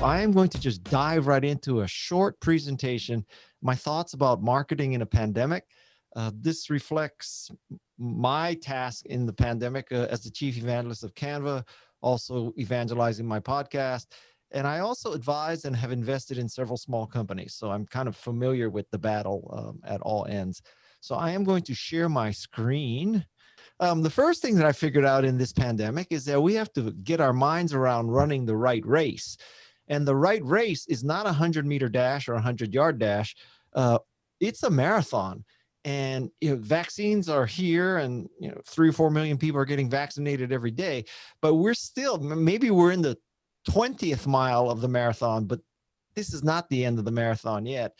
I am going to just dive right into a short presentation, my thoughts about marketing in a pandemic. This reflects my task in the pandemic as the chief evangelist of Canva, also evangelizing my podcast. And I also advise and have invested in several small companies. So I'm kind of familiar with the battle at all ends. So I am going to share my screen. The first thing that I figured out in this pandemic is that we have to get our minds around running the right race. And the right race is not a 100-meter dash or a 100-yard dash. It's a marathon. And vaccines are here, and 3 or 4 million people are getting vaccinated every day. But we're still, maybe we're in the 20th mile of the marathon, but this is not the end of the marathon yet.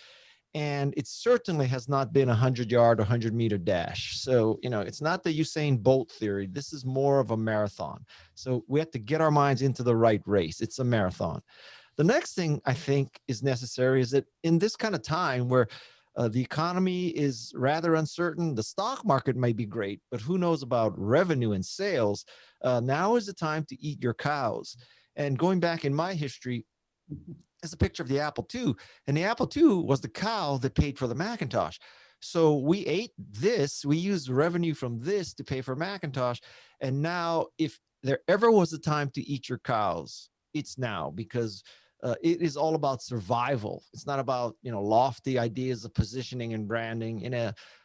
And it certainly has not been a 100-yard or 100-meter dash. So, it's not the Usain Bolt theory. This is more of a marathon. So we have to get our minds into the right race. It's a marathon. The next thing I think is necessary is that in this kind of time where the economy is rather uncertain, the stock market may be great, but who knows about revenue and sales? Now is the time to eat your cows. And going back in my history, is a picture of the Apple II. And the Apple II was the cow that paid for the Macintosh. So we ate this, we used revenue from this to pay for Macintosh. And now, if there ever was a time to eat your cows, it's now, because it is all about survival. It's not about, lofty ideas of positioning and branding.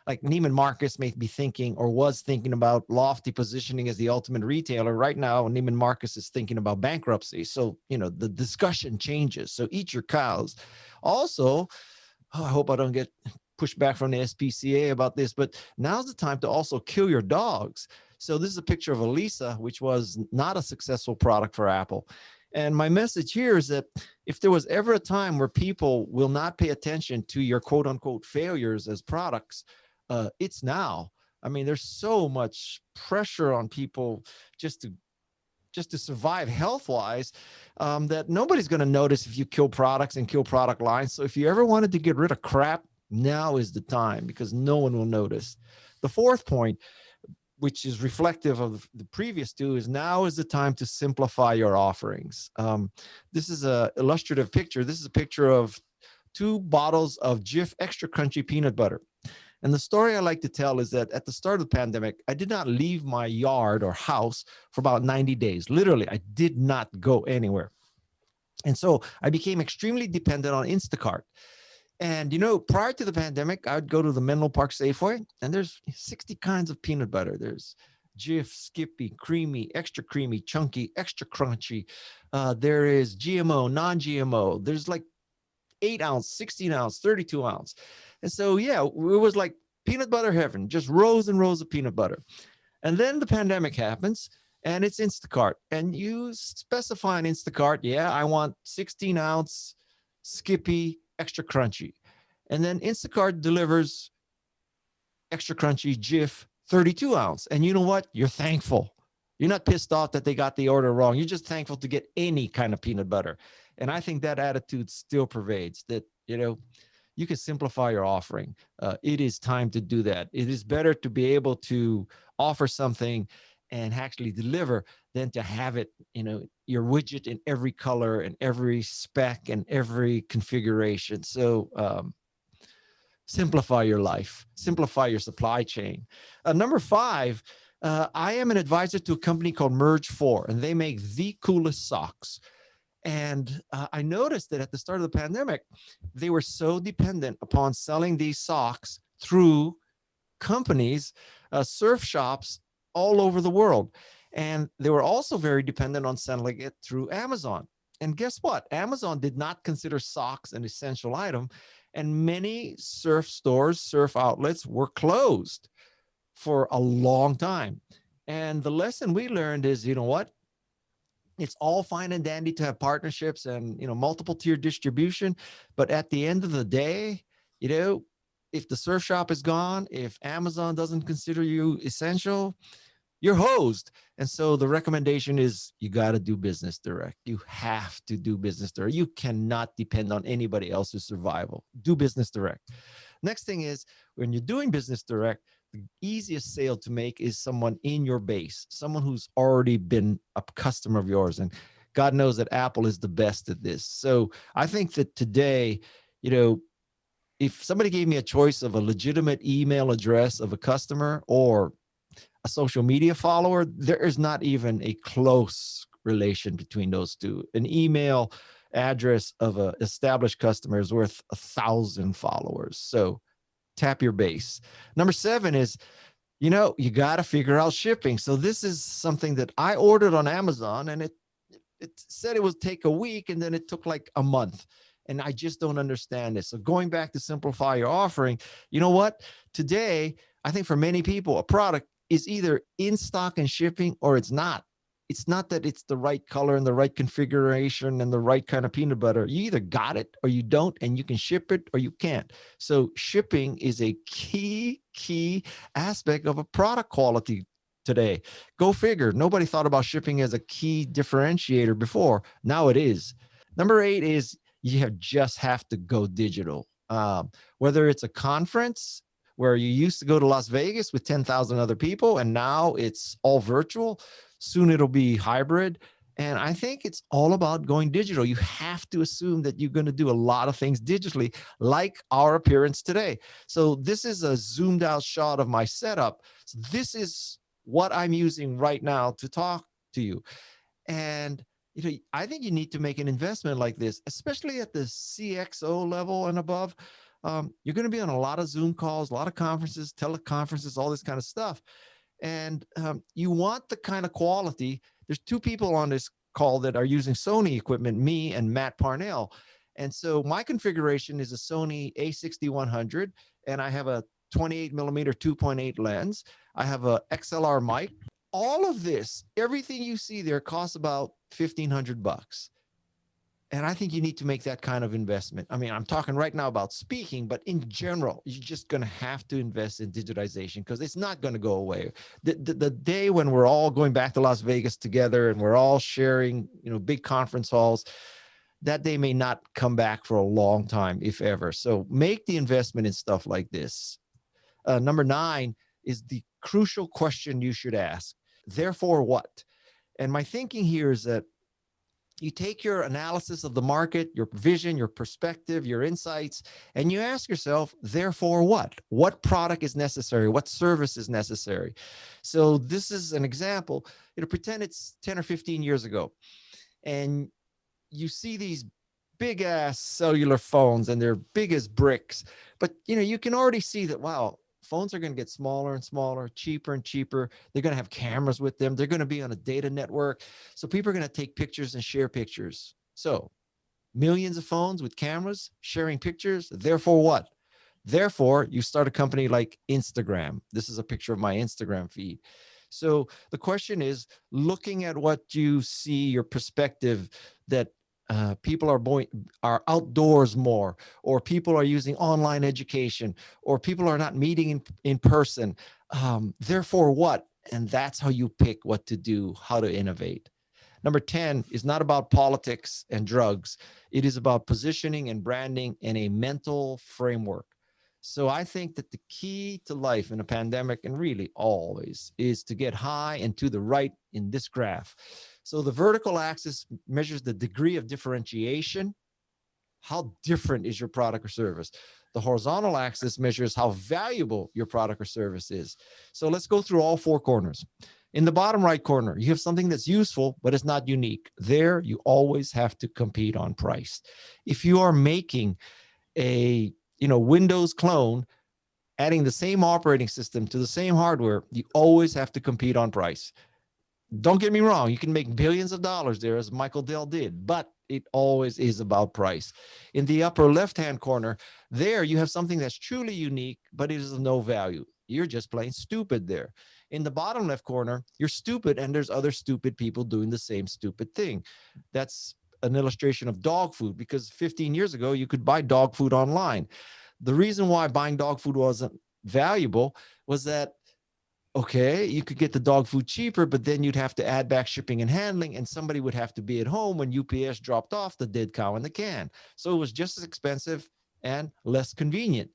Like Neiman Marcus may be thinking or was thinking about lofty positioning as the ultimate retailer. Right now, Neiman Marcus is thinking about bankruptcy. So, the discussion changes. So eat your cows. Also, I hope I don't get pushed back from the SPCA about this, but now's the time to also kill your dogs. So this is a picture of Elisa, which was not a successful product for Apple. And my message here is that if there was ever a time where people will not pay attention to your quote unquote failures as products, it's now. I mean, there's so much pressure on people just to survive health-wise, that nobody's going to notice if you kill products and kill product lines. So if you ever wanted to get rid of crap, now is the time, because no one will notice. The fourth point, which is reflective of the previous two, is now is the time to simplify your offerings. This is an illustrative picture. This is a picture of 2 bottles of Jif Extra Crunchy Peanut Butter. And the story I like to tell is that at the start of the pandemic, I did not leave my yard or house for about 90 days. Literally, I did not go anywhere. And so I became extremely dependent on Instacart. And, prior to the pandemic, I would go to the Menlo Park Safeway, and there's 60 kinds of peanut butter. There's Jif, Skippy, creamy, extra creamy, chunky, extra crunchy. There is GMO, non-GMO. There's like 8-ounce, 16-ounce, 32-ounce. And so, yeah, it was like peanut butter heaven, just rows and rows of peanut butter. And then the pandemic happens, and it's Instacart. And you specify in Instacart, yeah, I want 16-ounce Skippy extra crunchy. And then Instacart delivers extra crunchy Jif 32-ounce. And you know what? You're thankful. You're not pissed off that they got the order wrong. You're just thankful to get any kind of peanut butter. And I think that attitude still pervades, that, you can simplify your offering. It is time to do that. It is better to be able to offer something and actually deliver than to have it, your widget in every color and every spec and every configuration. So simplify your life, simplify your supply chain. Number 5, I am an advisor to a company called Merge4, and they make the coolest socks. And I noticed that at the start of the pandemic, they were so dependent upon selling these socks through companies, surf shops all over the world. And they were also very dependent on selling it through Amazon. And guess what? Amazon did not consider socks an essential item. And many surf stores, surf outlets were closed for a long time. And the lesson we learned is, you know what? It's all fine and dandy to have partnerships and, multiple tier distribution. But at the end of the day, if the surf shop is gone, if Amazon doesn't consider you essential, you're hosed. And so the recommendation is you got to do business direct. You have to do business direct. You cannot depend on anybody else's survival. Do business direct. Next thing is, when you're doing business direct, the easiest sale to make is someone in your base, someone who's already been a customer of yours. And God knows that Apple is the best at this. So I think that today, you know, if somebody gave me a choice of a legitimate email address of a customer or a social media follower, there is not even a close relation between those two. An email address of an established customer is worth 1,000 followers. So tap your base. Number 7 is, you got to figure out shipping. So this is something that I ordered on Amazon, and it said it would take a week, and then it took like a month. And I just don't understand this. So going back to simplify your offering, you know what? Today, I think for many people, a product is either in stock and shipping or it's not. It's not that it's the right color and the right configuration and the right kind of peanut butter. You either got it or you don't, and you can ship it or you can't. So shipping is a key aspect of a product quality today. Go figure. Nobody thought about shipping as a key differentiator before. Now it is. Number 8 is just have to go digital. Whether it's a conference where you used to go to Las Vegas with 10,000 other people, and now it's all virtual. Soon it'll be hybrid. And I think it's all about going digital. You have to assume that you're going to do a lot of things digitally, like our appearance today. So this is a zoomed out shot of my setup. So this is what I'm using right now to talk to you. And I think you need to make an investment like this, especially at the CXO level and above. You're going to be on a lot of Zoom calls, a lot of conferences, teleconferences, all this kind of stuff. And you want the kind of quality. There's 2 people on this call that are using Sony equipment, me and Matt Parnell. And so my configuration is a Sony a6100, and I have a 28 millimeter 2.8 lens. I have a XLR mic. All of this, everything you see there costs about $1,500. And I think you need to make that kind of investment. I mean, I'm talking right now about speaking, but in general, you're just going to have to invest in digitization because it's not going to go away. The day when we're all going back to Las Vegas together and we're all sharing, big conference halls, that day may not come back for a long time, if ever. So make the investment in stuff like this. Number 9 is the crucial question you should ask. Therefore, what? And my thinking here is that you take your analysis of the market, your vision, your perspective, your insights, and you ask yourself, therefore what? What product is necessary? What service is necessary? So this is an example. Pretend it's 10 or 15 years ago, and you see these big ass cellular phones, and they're big as bricks. But you can already see that, wow, phones are going to get smaller and smaller, cheaper and cheaper. They're going to have cameras with them. They're going to be on a data network. So people are going to take pictures and share pictures. So millions of phones with cameras sharing pictures. Therefore, what? Therefore, you start a company like Instagram. This is a picture of my Instagram feed. So the question is, looking at what you see, your perspective, that people are outdoors more, or people are using online education, or people are not meeting in person. Therefore, what? And that's how you pick what to do, how to innovate. Number 10 is not about politics and drugs. It is about positioning and branding in a mental framework. So I think that the key to life in a pandemic, and really always, is to get high and to the right in this graph. So the vertical axis measures the degree of differentiation. How different is your product or service? The horizontal axis measures how valuable your product or service is. So let's go through all 4 corners. In the bottom right corner, you have something that's useful, but it's not unique. There, you always have to compete on price. If you are making a Windows clone, adding the same operating system to the same hardware, you always have to compete on price. Don't get me wrong, you can make billions of dollars there, as Michael Dell did, but it always is about price. In the upper left-hand corner, there you have something that's truly unique, but it is of no value. You're just plain stupid there. In the bottom left corner, you're stupid, and there's other stupid people doing the same stupid thing. That's an illustration of dog food, because 15 years ago, you could buy dog food online. The reason why buying dog food wasn't valuable was that, okay, you could get the dog food cheaper, but then you'd have to add back shipping and handling, and somebody would have to be at home when UPS dropped off the dead cow in the can. So it was just as expensive and less convenient.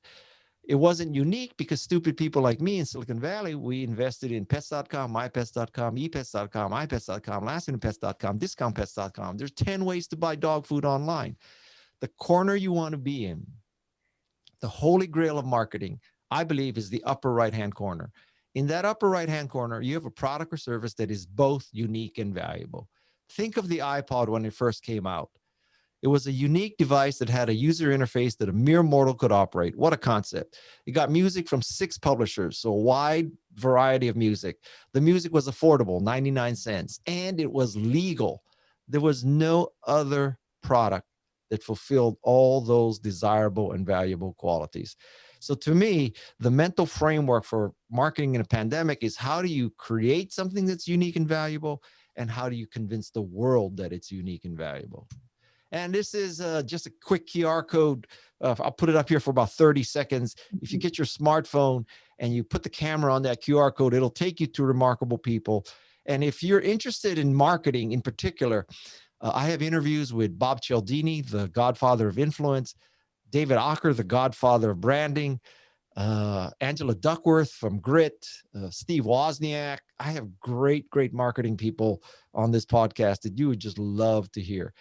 It wasn't unique because stupid people like me in Silicon Valley, we invested in pets.com, mypets.com, epets.com, ipets.com, lastinpets.com, discountpets.com. There's 10 ways to buy dog food online. The corner you want to be in, the holy grail of marketing, I believe, is the upper right-hand corner. In that upper right-hand corner, you have a product or service that is both unique and valuable. Think of the iPod when it first came out. It was a unique device that had a user interface that a mere mortal could operate. What a concept. It got music from 6 publishers, so a wide variety of music. The music was affordable, 99 cents, and it was legal. There was no other product that fulfilled all those desirable and valuable qualities. So to me, the mental framework for marketing in a pandemic is, how do you create something that's unique and valuable, and how do you convince the world that it's unique and valuable? And this is just a quick QR code. I'll put it up here for about 30 seconds. If you get your smartphone and you put the camera on that QR code, it'll take you to remarkable people. And if you're interested in marketing in particular, I have interviews with Bob Cialdini, the godfather of influence, David Ocker, the godfather of branding, Angela Duckworth from Grit, Steve Wozniak. I have great marketing people on this podcast that you would just love to hear.